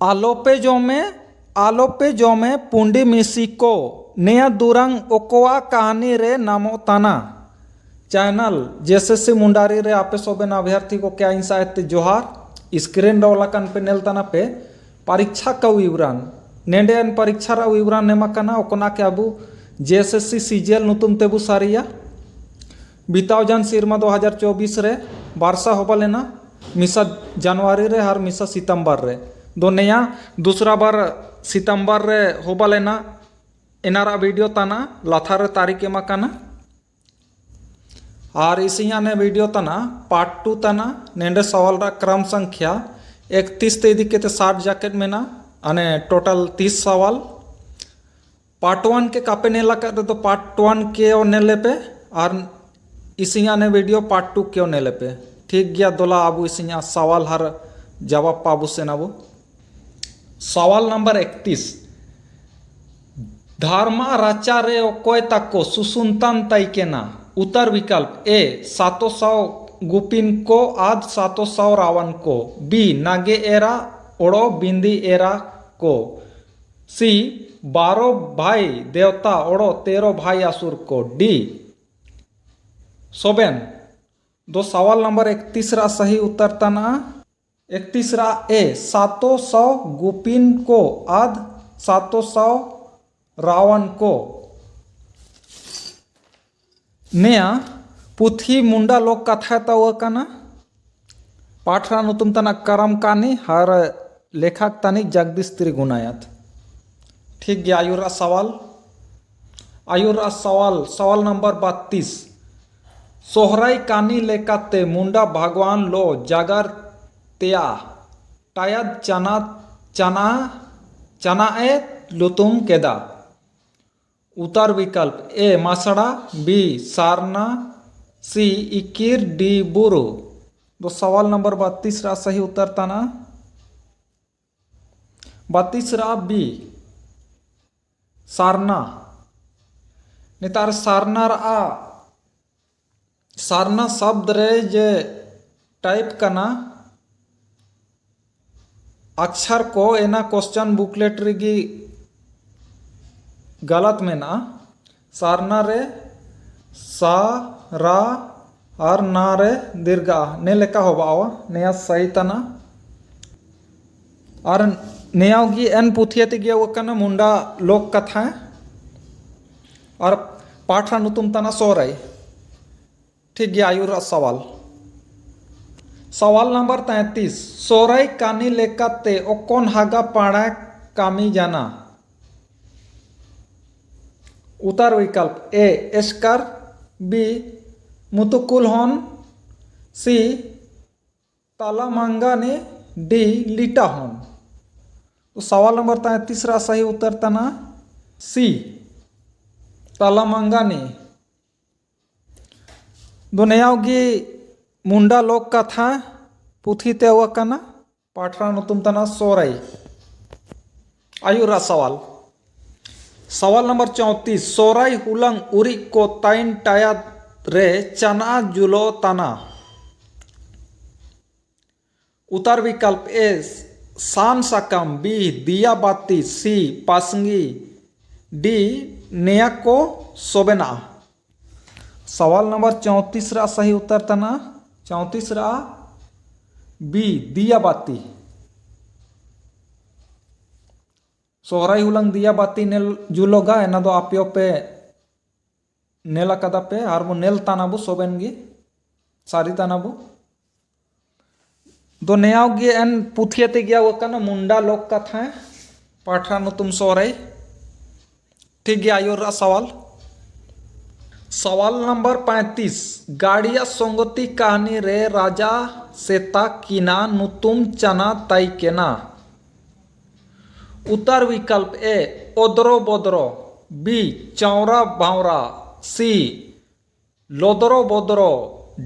आलोपे जोमे पुंडी मिसी को नया दुरंग ओकोआ कहानी रे नामो ताना चैनल जेएसएससी मुंडारी रे आपे सोबेन अभ्यर्थी को क्या इंसायत जोहार स्क्रीन रोलाकन पे नेल तना पे परीक्षा का विवरण नेडेन परीक्षा रा विवरण नेमाकना ओकना के अबू जेएसएससी सीजीएल नुतुम तेबू सारिया बिताव जन सिरमा 2024 रे बारसा होबा लेना मिसा जनवरी रे हर मिसा सितंबर रे दो नया दूसरा बार सितंबर रे होबा लेना इनारा वीडियो तना लाथार रे तारीख एमाकाना और इसिया ने वीडियो तना पार्ट 2 तना नेंडे सवाल रा क्रम संख्या 31 ते इदी केते 60 जैकेट में ना अने टोटल 30 सवाल पार्ट 1 के कापे नेला कर तो पार्ट 1 के और नेले पे और इसिया ने वीडियो पार्ट 2 के नेले पे ठीक गया दोला आबू इसिया सवाल हर जवाब पाबू से नाबू सवाल नंबर 31 धर्मा राचा रे ओकोय तको सुसुनतान तैकेना उत्तर विकल्प ए 700 गुपिन को आद 700 रावण को बी नागे एरा ओड़ो बिंदी एरा को सी 12 भाई देवता ओड़ो 13 भाई असुर को डी सोबेन दो सवाल नंबर 31 रा सही उत्तर तना 31 रा ए 700 गुपिन को आद 700 रावण को नेया पुथी मुंडा लोक कथा तवकना पाठरा नुतुम तना करम कानी हर लेखक तनिक जगदीश त्रिगुणायत ठीक गया आयुरा सवाल नंबर 32 सोहराई कानी लेकाते मुंडा भगवान लो जागर त्या टायद चना ए लुतुम केदा उत्तर विकल्प ए मासड़ा बी सारना सी इकिर डी बुरु तो सवाल नंबर 32 रा सही उत्तर तना 32 रा बी सारना नितार सारना रा सारना शब्द रे जे टाइप कना अक्षर को एना क्वेश्चन बुकलेट रेगी गलत में ना सारना रे सा रा और ना रे दीर्घा ने लेका होबावा नया सही तना और नयागी एन पुथियत गया वो कना मुंडा लोक कथा और पाठा नुतुम तना सोराई ठीक गया आयुरा सवाल नंबर 33 सोराई कानी लेकाते ओकोन हागा पाड़ा कामी जाना उत्तर विकल्प ए एस्कर बी मुतुकुल हॉन सी तालामांगा ने डी लीटा हॉन तो सवाल नंबर 33 रा सही उत्तर तना सी तालामांगा ने दुनियागी मुंडा लोक कथा पुथी तेवकना पाठरा नुतुम तना सोराई आयुरा सवाल नंबर 34 सोराई हुलंग उरी को ताइन टाया रे चना जुलो तना उत्तर विकल्प ए सान सकम बी दिया बाती सी पासंगी डी नेया को सोबेना सवाल नंबर 34 रा सही उत्तर तना 34 रा बी दिया बाती सोहराई हुलंग दिया बाती नेल जुलोगा एना दो आपियो पे नेला कदा पे आर मो नेल तानाबू सोबेनगी सारी तानाबू दो नयावगी एन पुथियते गया वो कना मुंडा लोक कथा है पाठरा नुतुम सोहराई ठीक गया आयुरा सवाल नंबर 35 गाड़िया संगति कहानी रे राजा सेता कीना नुतुम चना ताई केना उत्तर विकल्प ए ओदरो बोदरो बी चौरा भावरा सी लोदरो बोदरो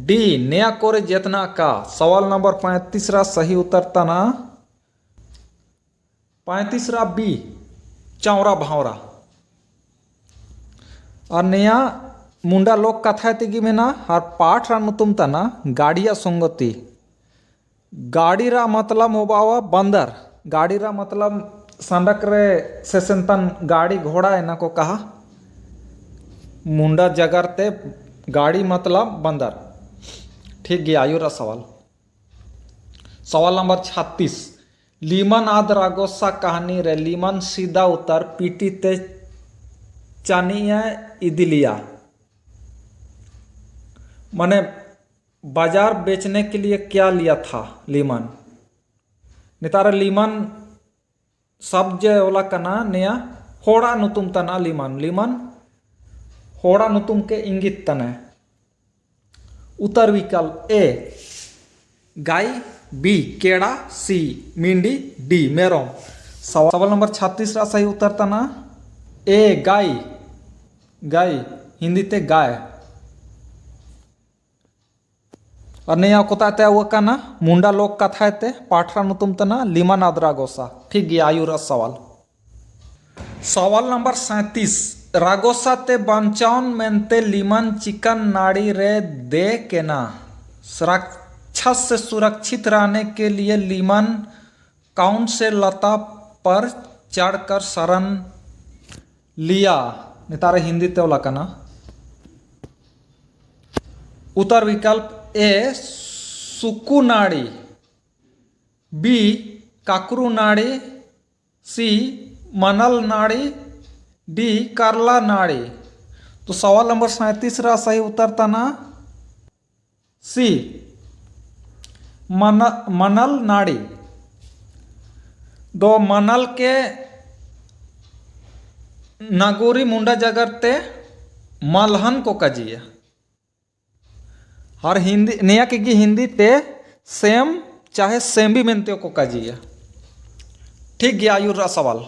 डी नया कोरे जेतना का सवाल नंबर 35 रा सही उत्तर तना 35 रा बी चौरा भावरा और नया मुंडा लोक कथा तेगी मेना हर पाठ रा नुतुम तना गाड़िया संगति गाड़ी रा मतलब होबावा बंदर गाड़ी रा मतलब सड़क रे से सेंतन गाड़ी घोड़ा है ना को कहा मुंडा जगर ते गाड़ी मतलब बंदर। ठीक गया आयुरा सवाल। सवाल नंबर 36 लीमन आद रागोसा कहानी रे लीमन सीधा उतर पीटी ते चानिया इदिलिया माने बाजार बेचने के लिए क्या लिया था लीमन। नितारा लीमन शब्द ओला कना नेया होड़ा नुतुम तना लीमन लीमन होड़ा नुतुम के इंगित तने। उत्तर विकल्प ए गाय, बी केड़ा, सी मिंडी, डी मेरोम। सवाल नंबर 36 रा सही उत्तर तना ए गाय। गाय हिंदी ते गाय और नया कोताते वकना मुंडा लोक कथाते पाठरा नुतुम तना लीमन आद्रा गोसा। ठीक गया आयुरा सवाल। सवाल नंबर 37 रागोसा ते बांचाउन मेंते लीमन चिकन नाड़ी रे दे केना। राक्षस से सुरक्षित रहने के लिए लीमन कौन से लता पर चढ़कर शरण लिया। नितारे हिंदी ते कना। उत्तर विकल्प ए सुकु नाड़ी, बी काकरू नाड़ी, सी मनल नाड़ी, डी करला नाड़ी। तो सवाल नंबर 37 रा सही उत्तर तना सी मनल नाड़ी। दो मनल के नागोरी मुंडा जगरते मलहन को कजिया और हिंदी नया के हिंदी ते सेम चाहे सेम भी मेनते को कजिया। ठीक गया आयुरा सवाल।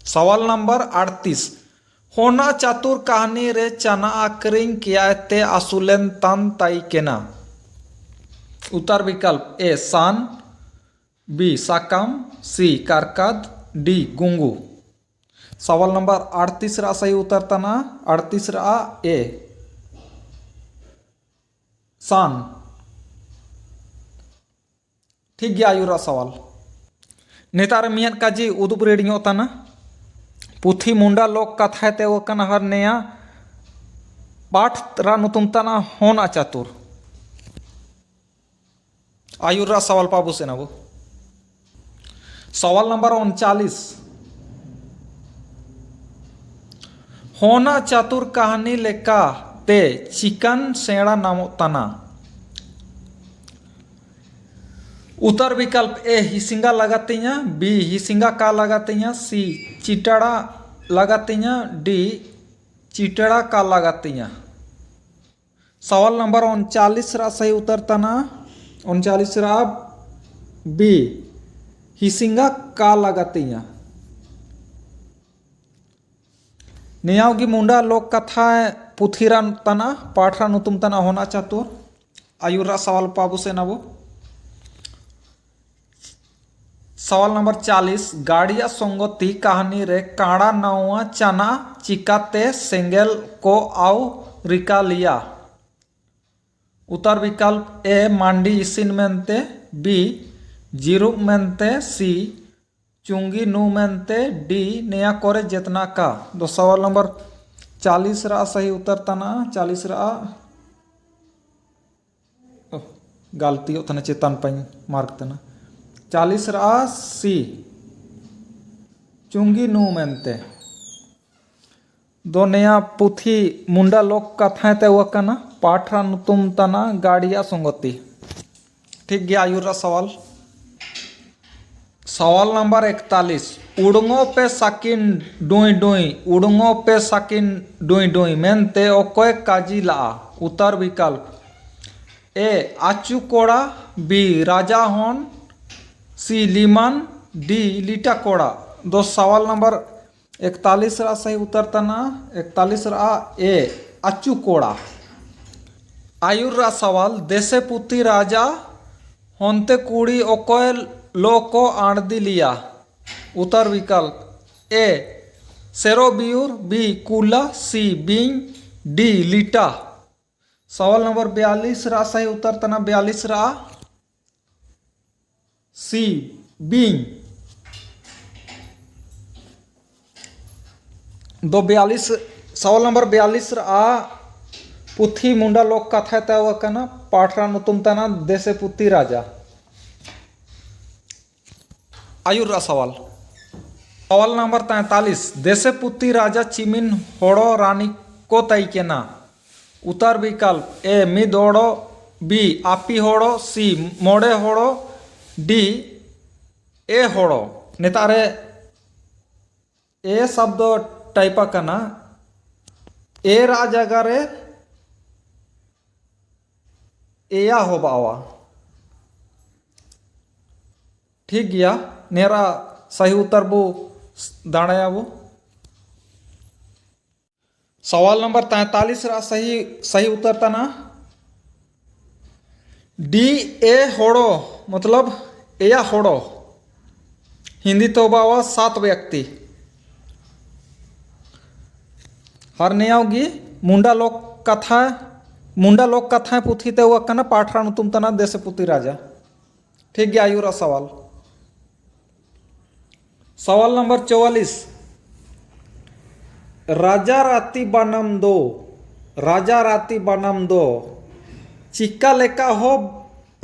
सवाल नंबर 38 होना चातुर कहानी रे चना आकरिंग किया ते आसुलेन तन ताई केना। उत्तर विकल्प ए सान, बी साकम, सी कारकद, डी गुंगू। सवाल नंबर 38 रा सही उत्तर तना 38 रा ए सान। ठीक गया आयुरा सवाल। नेतार मियान काजी उदुप रेडिंग तना पुथी मुंडा लोक कथा ते वकन हर नेया पाठ रा नुतुम तना होना चातुर। आयुरा सवाल पाबू से नबो। सवाल नंबर 39 होना चातुर कहानी लेका ते चिकन सेड़ा नामो तना। उत्तर विकल्प ए हिसिंगा लगातिया, बी हिसिंगा का लगातिया, सी चिटड़ा लगातिया, डी चिटड़ा का लगातिया। सवाल नंबर 39 रा सही उत्तर तना 39 रा बी हिसिंगा का लगातिया। नियावगी मुंडा लोक कथा पुथीरा तना पाठरा नुतुम तना होना चातुर। आयुरा सवाल पाबू से नबो। सवाल नंबर 40 गाड़िया संगति कहानी रे काड़ा नावा चना चिकाते सेंगेल को आउ रिका लिया। उत्तर विकल्प ए मांडी इसिन मेनते, बी जीरुक मेनते, सी चुंगी नु मेनते, डी नया करे जितना का। दो सवाल नंबर 40 रा सही उत्तर तना 40 रा गलती होता चेतन पाइन मार्क तना 40 रा सी चुंगी नु मेनते। दो नया पुथी मुंडा लोक कथा ते वकना पाठरा नुतुम तना गाड़िया संगति। ठीक गया आयुरा सवाल। सवाल नंबर 41 उड़ंगो पे साकिन डुई डुई उड़ंगो पे साकिन डुई डुई मेनते ओकोय काजी ला। उत्तर विकल्प ए आचू कोड़ा, बी राजा हॉन, सी लीमन, डी लीटा कोड़ा। दो सवाल नंबर 41 रा सही उत्तर तना 41 रा ए आचू कोड़ा। आयुर रा सवाल देशे पुती राजा होंते कुड़ी ओकोय लो को आंदी लिया। उत्तर विकल्प ए सेरो बियूर, बी कूला, सी बींग, डी लीटा। सवाल नंबर 42 रा सही उत्तर तना 42 रा सी बींग। दो 42 सवाल नंबर 42 आ पुथी मुंडा लोक कथा तवकना पाठरा नुतुम तना देसे पुती राजा। आयुर सवाल सवाल नंबर 43 देसे पुती राजा चिमिन होड़ो रानी को तैकेना। उत्तर विकल्प ए मिद होड़ो, बी आपी होड़ो, सी मोड़े होड़ो, डी ए होड़ो। नेतारे ए शब्द टाइपा कना ए राजा रे एया हो बावा। ठीक गया नेरा सही उत्तर बो दाड़ाया वो। सवाल नंबर 43 रा सही उत्तर तना डी ए होड़ो मतलब एया होड़ो। हिंदी तो बावा 7 व्यक्ति हर नेयावगी मुंडा लोक कथा पुथी ते हुआ कना पाठरा नुतुम तना देसे पुती राजा। ठीक गया आयुरा सवाल। सवाल नंबर 44 राजा राती बनम दो चिक्का लेका हो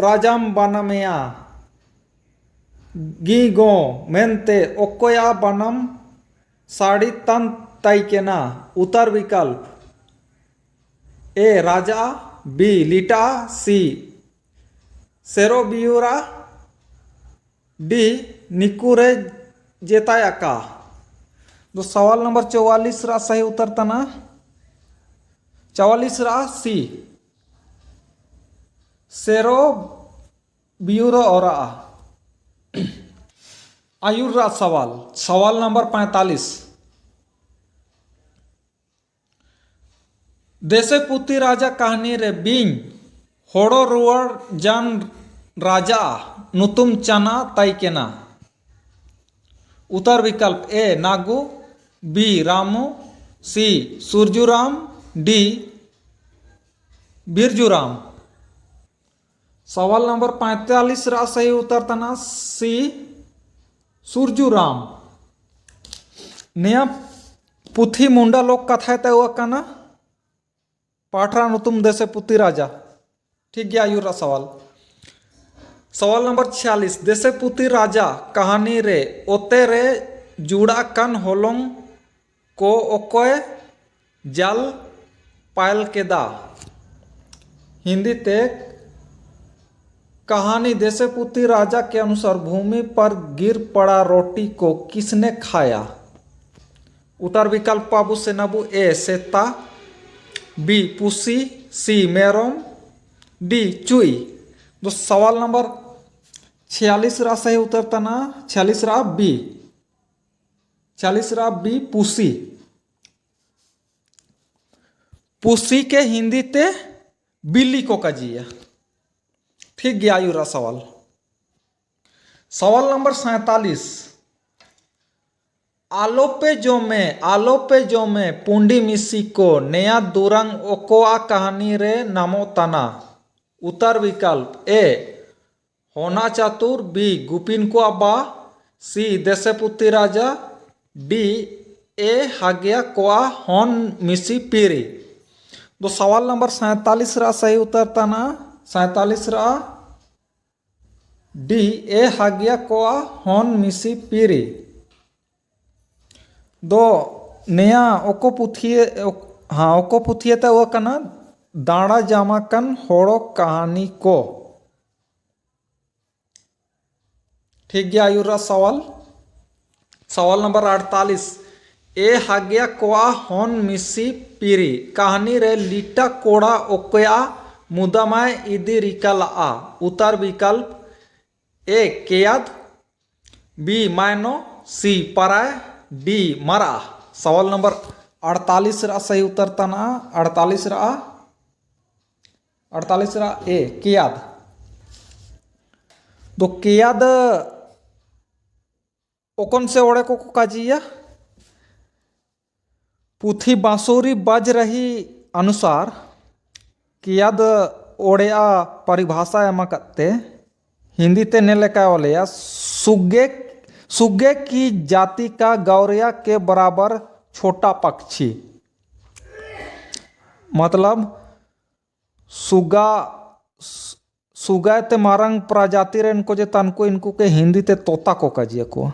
राजाम बनमेया गी गो मेनते ओकोया बनम साड़ी तन तैकेना। उत्तर विकल्प ए राजा, बी लिटा, सी सेरो बियूरा, डी निकुरे जेताया का। तो सवाल नंबर 44 रा सही उत्तर तना 44 रा सी सेरो बियूरो और आयुर रा सवाल नंबर 45 देसे पुती राजा कहानी रे बिंग होड़ो रुआर जान राजा नुतुम चना तैकेना। उत्तर विकल्प ए नागू, बी रामू, सी सूरजुराम, डी बिरजुराम। सवाल नंबर 45 रा सही उत्तर तना सी सूरजुराम। नया पुथी मुंडा लोक कथा ते हुआ कना पाठरा नुतुम देसे पुती राजा। ठीक गया आयुरा सवाल नंबर 46 देसे पुती राजा कहानी रे ओते रे जुड़ा कन होलोंग को ओकोय जल पायल केदा। हिंदी ते कहानी देसे पुती राजा के अनुसार भूमि पर गिर पड़ा रोटी को किसने खाया। उत्तर विकल्प पाबू से नबू ए सेता, बी पुसी, सी मेरोम, डी चुई। तो सवाल नंबर 46 रा सही उत्तर तना 46 रा बी पुसी। पुसी के हिंदी ते बिल्ली को कजिया। ठीक गया आयुरा सवाल नंबर 47 आलोपे जो में पुंडी मिसी को नया दुरंग ओकोआ कहानी रे नामो तना। उत्तर विकल्प ए होना चातुर, बी गुपिन को अब्बा, सी देसे पुती राजा, डी ए हागिया कोआ हॉन मिसी पीरी। तो सवाल नंबर 47 रा सही उत्तर तना 47 रा डी ए हागिया कोआ हॉन मिसी पीरी। दो नया ओको पुथिये ते वो कना दाड़ा जामा कन होड़ो कहानी को। ठीक गया आयुरा सवाल नंबर 48 ए हागिया कोआ हॉन मिसी पीरी कहानी रे लिटा कोड़ा ओकया मुदामाय इदी रिकला। उत्तर विकल्प ए केयाद, बी मायनो, सी पराय, डी मरा। सवाल नंबर 48 रा सही उत्तर तना 48 रा ए केयाद। तो केयाद ओकन से ओड़े को काजिया पुथी बांसुरी बज रही अनुसार केयाद ओड़िया परिभाषा एमा कत्ते हिंदी ते ने लेका ओलेया सुग्गे सुग्गे की जाति का गौरैया के बराबर छोटा पक्षी। मतलब सुगा सुगा ते मारंग प्रजाति रे इनको जे तनको इनको के हिंदी ते तोता को कजिए को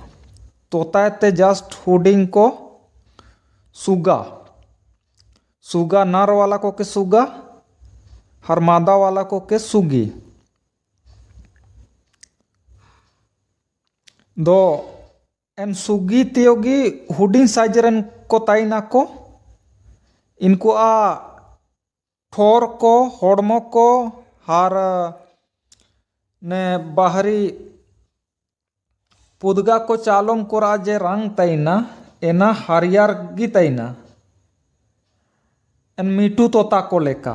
तोता ते जस्ट हुडिंग को सुगा सुगा नर वाला को के सुगा हर मादा वाला को के सुगी। दो एन सुगी तियोगी हुडिंग साइज रन को ताइना को इनको आ ठोर को होड़मो को हर ने बाहरी पुदगा को चालोम कोरा जे रंग तैना एना हरियर गी तैना एन मीठू तोता को लेका।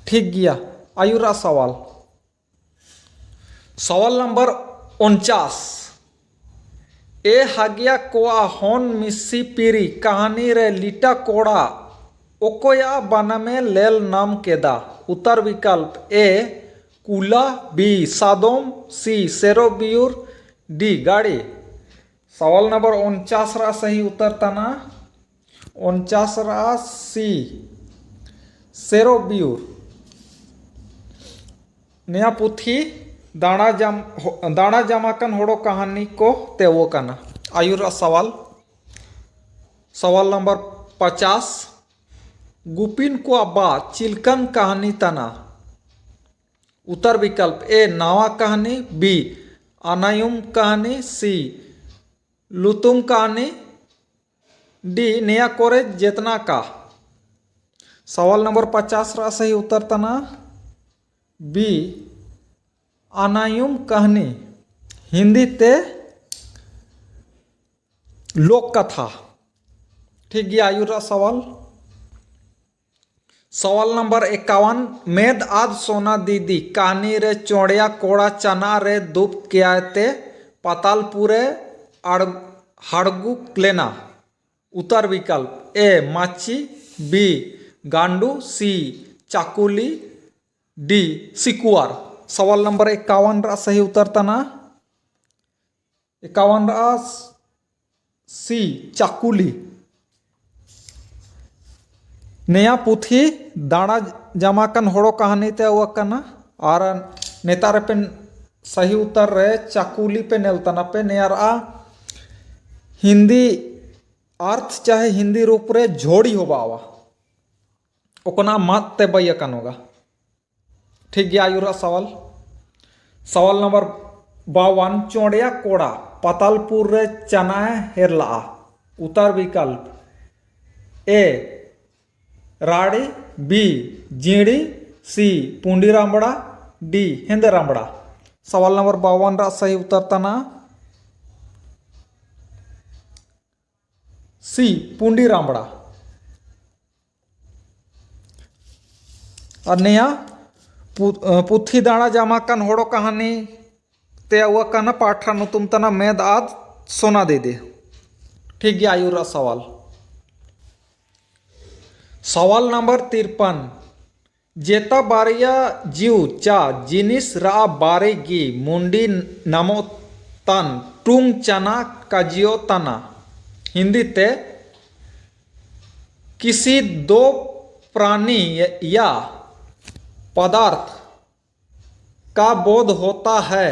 ठीक गया। आयुरा सवाल सवाल नंबर 49 ए हागिया कोआ होन मिसी पीरी कहानी रे लिटा कोड़ा ओकोया बनामे लेल नाम केदा। उत्तर विकल्प ए कुला, बी सादोम, सी सेरोबियूर, डी गाड़ी। सवाल नंबर 49 रा सही उत्तर तना 49 रा सी सेरोबियूर। नया पुथी दाणा जमाकन होड़ो कहानी को तेवो कना। आयुरा सवाल सवाल नंबर 50 गुपिन को अब्बा चिलकन कहानी तना। उत्तर विकल्प ए नावा कहानी, बी अनायुम कहानी, सी लुतुम कहानी, डी नया कोरे जेतना का। सवाल नंबर 50 रा सही उत्तर तना बी अनायुम कहानी हिंदी ते लोक कथा। ठीक गया। आयुरा सवाल सवाल नंबर 51 मेद आद सोना दीदी कहानी रे चौड़िया कोड़ा चना रे दुप क्याते पातालपुरे हड़गु लेना। उत्तर विकल्प ए माची, बी गांडू, सी चाकुली, डी सिकुआर। सवाल नंबर 51 रा सही उत्तर तना 51 रा सी चाकुली। नया पुथी दाणा जमाकन होड़ो कहानी ते वकना और नेतार पे सही उत्तर रे चाकुली पे नेलतना पे नेयार आ हिंदी अर्थ चाहे हिंदी रूप रे झोड़ी होबावा ओकना मत ते बयकन होगा। ठीक गया। आयुरा सवाल सवाल नंबर 52 चौड़िया कोड़ा पातालपुर रे चना हेरला। उत्तर विकल्प ए राड़ी, बी जीड़ी, सी पुंडी रामबड़ा, डी हेंदे रामबड़ा। सवाल नंबर 52 रा सही उत्तर तना सी पुंडी रामबड़ा। और नया पुथी दाणा जमाकन होड़ो कहानी ते वकना पाठा नुतुम तना मेद आद सोना दे दे। ठीक गया। आयुरा सवाल सवाल नंबर 53 जेता बारिया जीव चा जिनिस रा बारे गी मुंडी नामो तन टुंग चना काजियो तना। हिंदी ते किसी दो प्राणी या पदार्थ का बोध होता है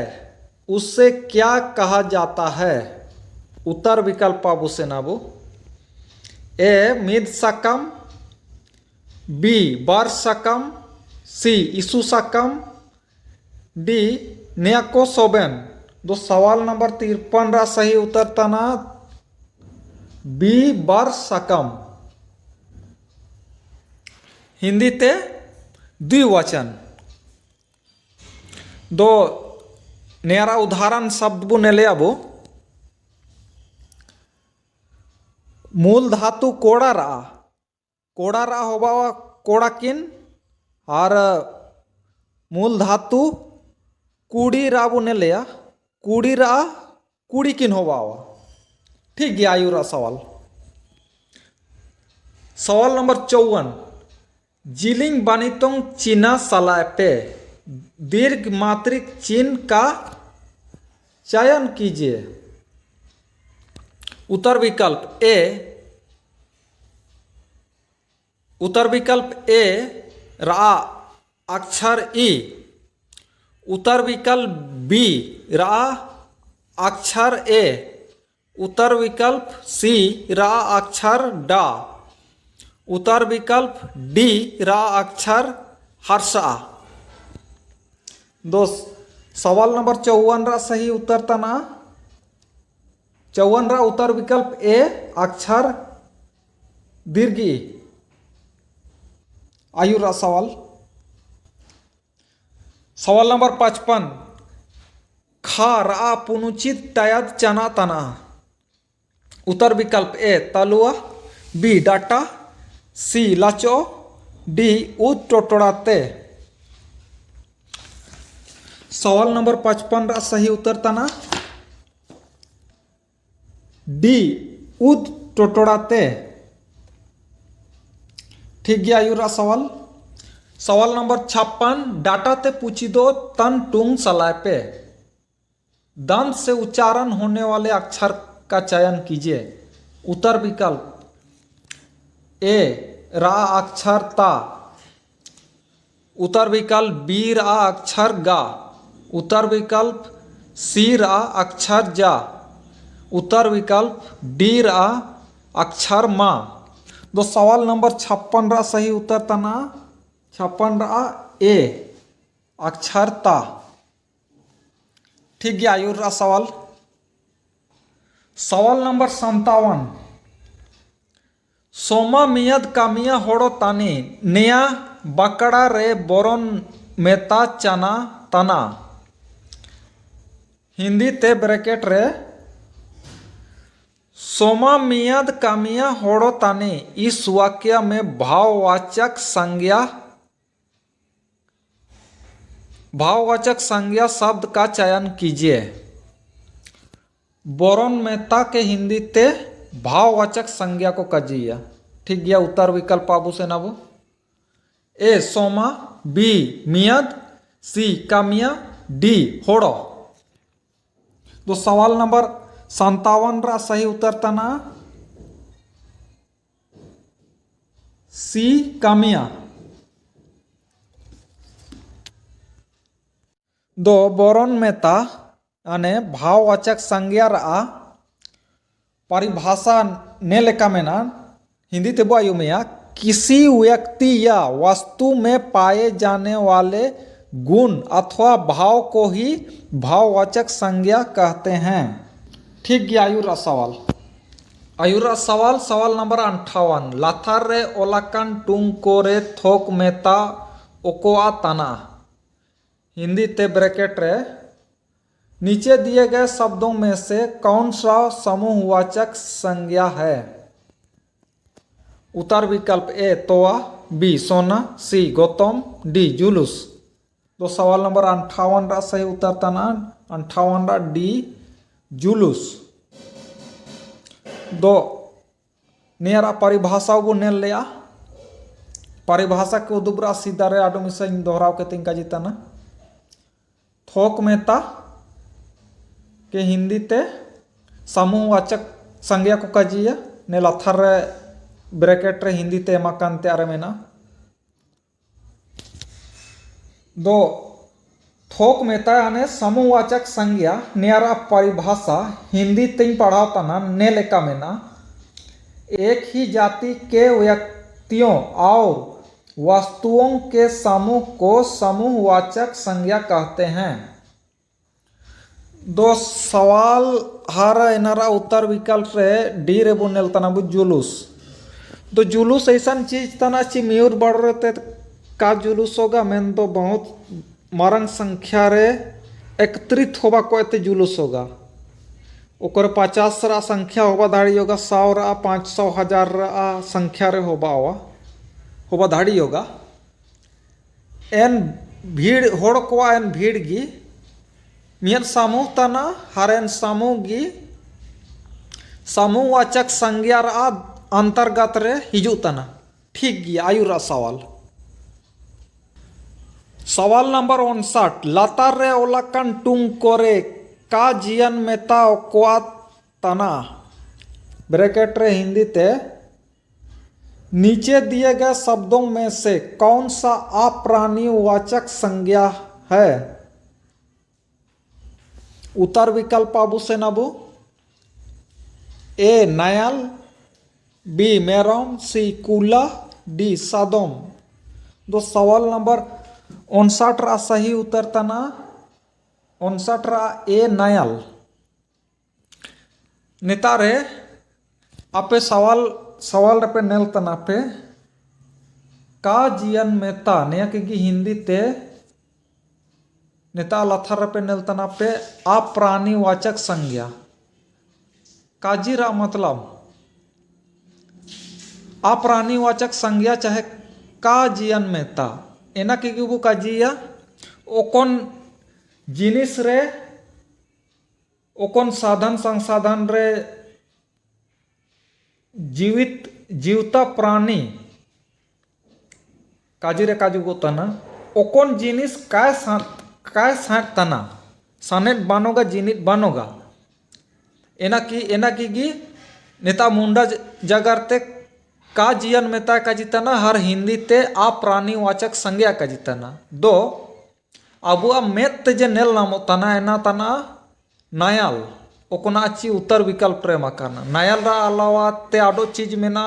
उससे क्या कहा जाता है। उत्तर विकल्प आबू से नाबू ए मिद सकम, बी बार सकम, सी इसु सकम, डी न्याको सोबेन। दो सवाल नंबर 53 रा सही उत्तर तना बी बार सकम। हिंदी ते द्विवचन। दो नेरा उदाहरण शब्द बु नेले अबो मूल धातु कोड़ा रा होबा कोड़ा किन और मूल धातु कूड़ी राबू ने लिया कूड़ी रा कूड़ी किन होबा। ठीक गया। आयुरा सवाल सवाल नंबर 54 जिलिंग बानितोंग चीना सलाय पे दीर्घ मात्रिक चिन्ह का चयन कीजिए। उत्तर विकल्प ए रा अक्षर ई। उत्तर विकल्प बी रा अक्षर ए। उत्तर विकल्प सी रा अक्षर डा। उत्तर विकल्प डी रा अक्षर हर्षा। दोस्त सवाल नंबर 54 रा सही उत्तर तना 54 रा उत्तर विकल्प ए अक्षर दीर्घी। आयु रा सवाल नंबर 55 खा रा पुनुचित टयद चना तना। उत्तर विकल्प ए तलुआ, बी डाटा, सी लाचो, डी उद टोटोड़ाते। सवाल नंबर 55 रा सही उत्तर तना डी उद टोटोड़ाते। ठीक गया आयु रा सवाल नंबर 56 डाटा ते पूछी दो तन टूंग सलाय पे। दंत से उच्चारण होने वाले अक्षर का चयन कीजिए। उत्तर विकल्प ए रा अक्षर ता। उत्तर विकल्प बी रा अक्षर गा। उत्तर विकल्प सी रा अक्षर जा। उत्तर विकल्प डी रा अक्षर मा। दो सवाल नंबर 56 रा सही उत्तर तना 56 रा ए अक्षर ता। ठीक गया आयु रा सवाल नंबर 57 सोमा मियद कामिया होड़ो तानी नेया बकड़ा रे बोरन मेता चना तना। हिंदी ते ब्रैकेट रे सोमा मियद कामिया होड़ो तानी इस वाक्य में भाववाचक संज्ञा शब्द का चयन कीजिए। बोरन मेहता के हिंदी ते भाववाचक संज्ञा को कजिए। ठीक गया उत्तर विकल्प आबू से नाबू ए सोमा, बी मियद, सी कामिया, डी होड़ो। तो सवाल नंबर 57 रा सही उत्तर तना सी कामिया। दो बोरन मेता यानी भाववाचक संज्ञा रा परिभाषा ने लेका मेना हिंदी ते आयु में किसी व्यक्ति या वस्तु में पाए जाने वाले गुण अथवा भाव को ही भाववाचक संज्ञा कहते हैं। ठीक गया आयु रा सवाल नंबर 58 लाथार रे ओलाकान टुंग कोरे थोक मेता ओकोआ तना। हिंदी ते ब्रैकेट रे नीचे दिए गए शब्दों में से कौन सा समूहवाचक संज्ञा है। उत्तर विकल्प ए तोआ, बी सोना, सी गौतम, डी जुलूस। तो सवाल नंबर 58 रा सही उत्तर तना 58 रा डी जुलूस। दो नियरा परिभाषा बो नेल लिया परिभाषा के उदुबरा सीधा रे आडो मिसा दोहराव के तिंका जीतना थोक मेहता के हिंदी ते समूहवाचक संज्ञा को कजिया ने लाथार रे ब्रैकेट रे हिंदी ते एमाकांते आरे मेना। दो थोक मेहता यानी समूहवाचक संज्ञा नियरा परिभाषा हिंदी तीन पढ़ाव तना ने लेका मेना एक ही जाति के व्यक्तियों और वस्तुओं के समूह को समूहवाचक संज्ञा कहते हैं। दो सवाल हारा इनारा उत्तर विकल्प रे डी रे बुनेल तना बु जुलूस। तो जुलूस ऐसा चीज तना ची म्यूर बढ़ रहे का जुलूस होगा मेन तो बहुत मारंग संख्या रे एकत्रित होगा को एते जुलूस होगा ओकर 50 रा संख्या होगा दाड़ी होगा 100 रा 500 1000 रा संख्या रे होगा दाड़ी होगा एन भीड़ होड़ को एन भीड़ गी मियन समूह तना हरेन समूह गी समूहवाचक संज्ञा रा अंतर्गत रे हिजू तना। ठीक गया आयु रा सवाल नंबर 59 लातार रे ओलाकान टुंग कोरे का जियन मेता ओकोआ तना ब्रैकेट रे हिंदी ते नीचे दिए गए शब्दों में से कौन सा अप्राणीवाचक संज्ञा है? उत्तर विकल्प आबू से नबू ए नायल, बी मेरम, सी कूला, डी सादोम। दो सवाल नंबर 59 रा सही उत्तर तना 59 रा ए नायल। नेतारे आपे सवाल रपे नेल तना पे का जियन मेता नेया की हिंदी ते नेता लाथार रपे नेल तना पे अप्राणीवाचक संज्ञा काजीरा मतलब अप्राणीवाचक संज्ञा चाहे का जियन मेता एना की बु काजिया ओकोन जिनिस रे ओकोन साधन संसाधन रे जीवता प्राणी काजीरे काजू तना ओकोन जिनिस काय साथ तना सानेट बानोगा जिनित बानोगा एना की गी नेता मुंडा जगरते का जियन मेता का जितना हर हिंदी ते अप्राणीवाचक संज्ञा का जितना दो अबुआ मेत ते जे नेल नामो तना एना तना नायाल ओकोना ची उत्तर विकल्प रे मकाना नायाल रा अलावा ते आडो चीज मेना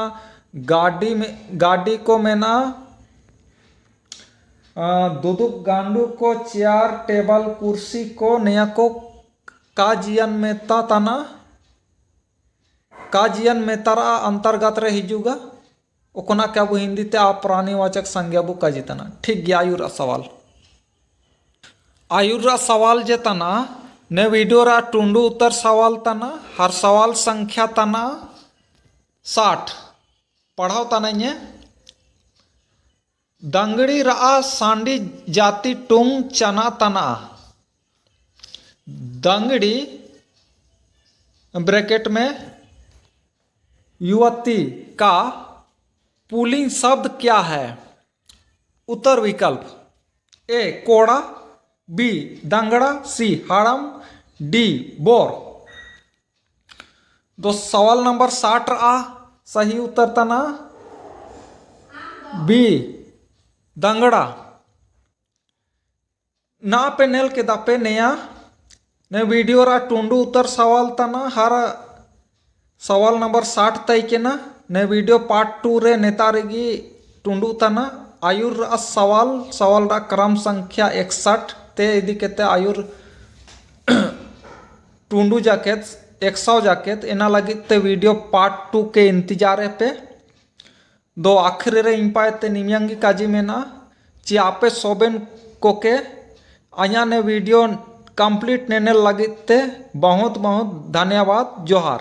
गाड़ी को मेना दुदुक गांडू को चेयर टेबल कुर्सी को नया को काजियन मेता तना काजियन मेतारा अंतर्गत रे हिजुगा ओकोना क्या बु हिंदी ते अप्राणीवाचक संज्ञा बु काजितना ठीक गया आयुरा सवाल जे तना ने वीडियो रा टुंडू उत्तर सवाल तना हर सवाल संख्या तना 60 पढ़ाओ तना ने दंगड़ी रा सांडी जाति टुंग चना तना दंगड़ी ब्रैकेट में युवती का पुल्लिंग शब्द क्या है? उत्तर विकल्प ए कोड़ा, बी दंगड़ा, सी हाड़म, डी बोर। दो सवाल नंबर 60 आ सही उत्तर तना बी दंगड़ा ना पे नेल के दापे नया ने वीडियो रा टुंडू उत्तर सवाल तना हर सवाल नंबर 60 तय के ना ने वीडियो पार्ट 2 रे नेतारेगी टुंडू तना आयुर सवाल रा क्रम संख्या 61 ते इदी केते आयुर टुंडू जाकेत 100 जाकेत एना लगी ते वीडियो पार्ट 2 के इंतजार पे दो आखिर रे इंपायते निम्यांगी काजी मेना ची आपे सोबेन कोके आया ने वीडियो कंप्लीट नेने लगी ते बहुत बहुत धन्यवाद जोहार।